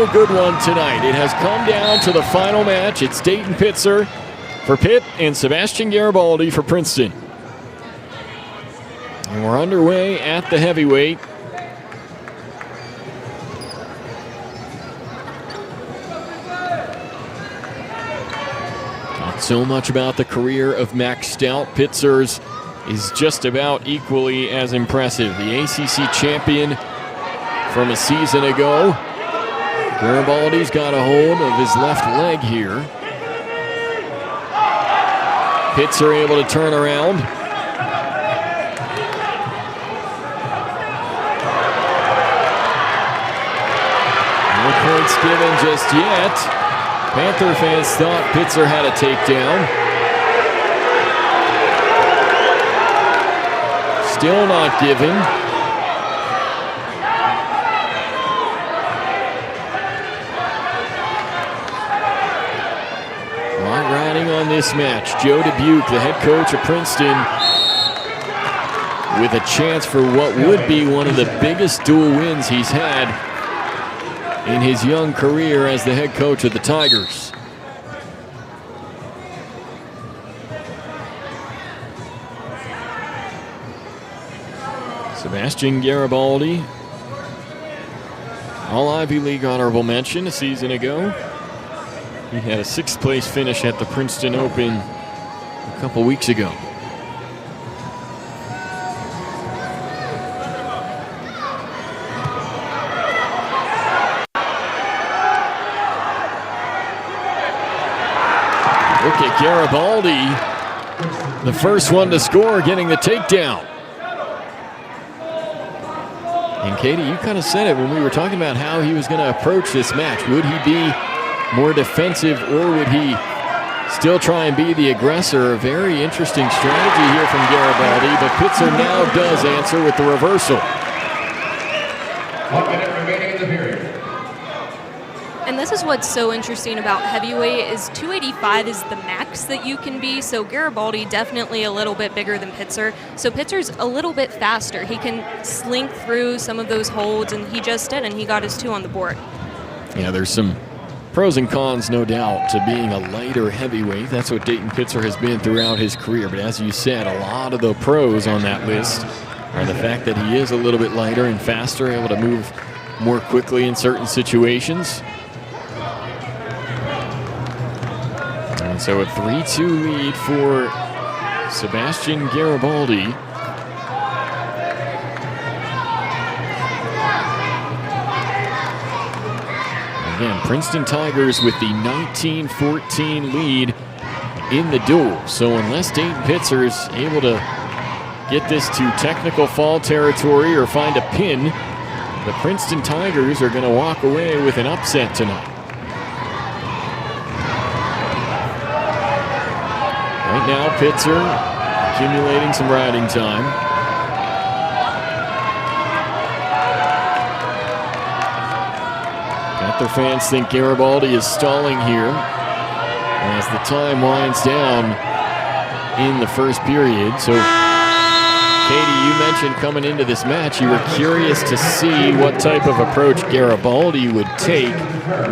a good one tonight. It has come down to the final match. It's Dayton Pitzer for Pitt and Sebastian Garibaldi for Princeton. And we're underway at the heavyweight. Not so much about the career of Max Stout. Pitzer's is just about equally as impressive. The ACC champion from a season ago. Garibaldi's got a hold of his left leg here. Pitzer able to turn around. No points given just yet. Panther fans thought Pitzer had a takedown. Still not given. A lot riding on this match. Joe Dubuque, the head coach of Princeton, with a chance for what would be one of the biggest dual wins he's had in his young career as the head coach of the Tigers. Sebastian Garibaldi, all Ivy League honorable mention a season ago. He had a 6th place finish at the Princeton Open a couple weeks ago. Look at Garibaldi, the first one to score, getting the takedown. And Katie, you kind of said it when we were talking about how he was going to approach this match. Would he be more defensive, or would he still try and be the aggressor? A very interesting strategy here from Garibaldi, but Pitzer now does answer with the reversal. 1 minute remaining in the period. And this is what's so interesting about heavyweight is 285 is the max that you can be. So Garibaldi definitely a little bit bigger than Pitzer. So Pitzer's a little bit faster. He can slink through some of those holds, and he just did, and he got his 2 on the board. Yeah, there's some pros and cons, no doubt, to being a lighter heavyweight. That's what Dayton Pitzer has been throughout his career. But as you said, a lot of the pros on that list are the fact that he is a little bit lighter and faster, able to move more quickly in certain situations. And so a 3-2 lead for Sebastian Garibaldi. Again, Princeton Tigers with the 19-14 lead in the duel. So unless Dayton Pitzer is able to get this to technical fall territory or find a pin, the Princeton Tigers are going to walk away with an upset tonight. Right now, Pitzer accumulating some riding time. Panther fans think Garibaldi is stalling here as the time winds down in the first period. So, Katie, you mentioned coming into this match, you were curious to see what type of approach Garibaldi would take.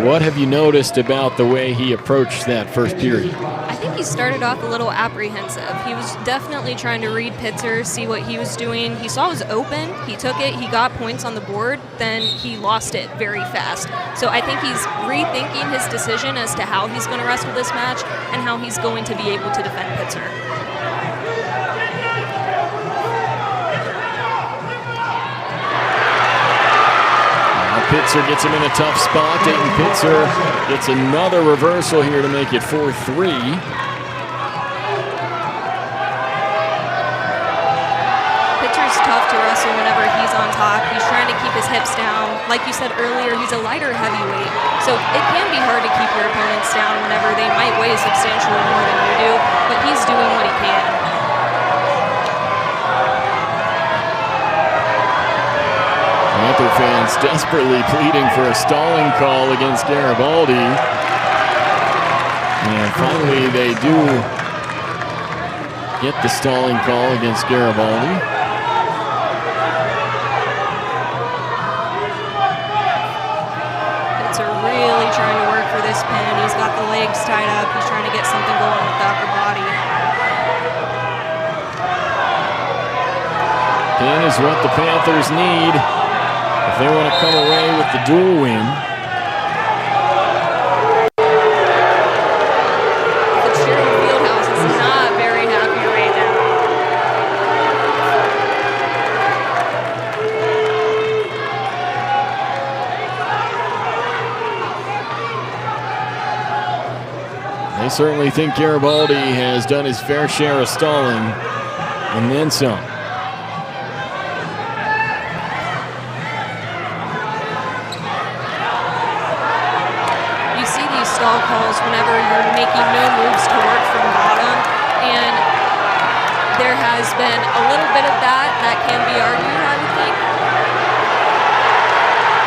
What have you noticed about the way he approached that first period? I think he started off a little apprehensive. He was definitely trying to read Pitzer, see what he was doing. He saw it was open, he took it, he got points on the board, then he lost it very fast. So I think he's rethinking his decision as to how he's going to wrestle this match and how he's going to be able to defend Pitzer. Pitzer gets him in a tough spot. Dayton Pitzer gets another reversal here to make it 4-3. Pitzer's tough to wrestle whenever he's on top. He's trying to keep his hips down. Like you said earlier, he's a lighter heavyweight. So it can be hard to keep your opponents down whenever they might weigh substantially more than you do, but he's doing what he can. Panther fans desperately pleading for a stalling call against Garibaldi. And finally they do get the stalling call against Garibaldi. Pitzer Pitzer really trying to work for this pin. He's got the legs tied up. He's trying to get something going with the upper body. Pin is what the Panthers need if they want to come away with the dual win. Fitzgerald Fieldhouse is not very happy right now. They certainly think Garibaldi has done his fair share of stalling, and then some. You see these stall calls whenever you're making no moves to work from bottom, and there has been a little bit of that can be argued, I would think.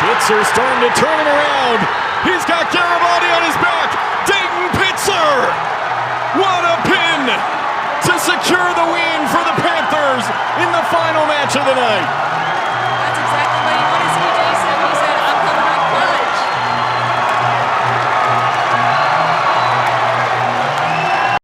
Pitzer starting to turn it around. He's got Garibaldi on his back. Dayton Pitzer! What a pin to secure the win for the Panthers in the final match of the night.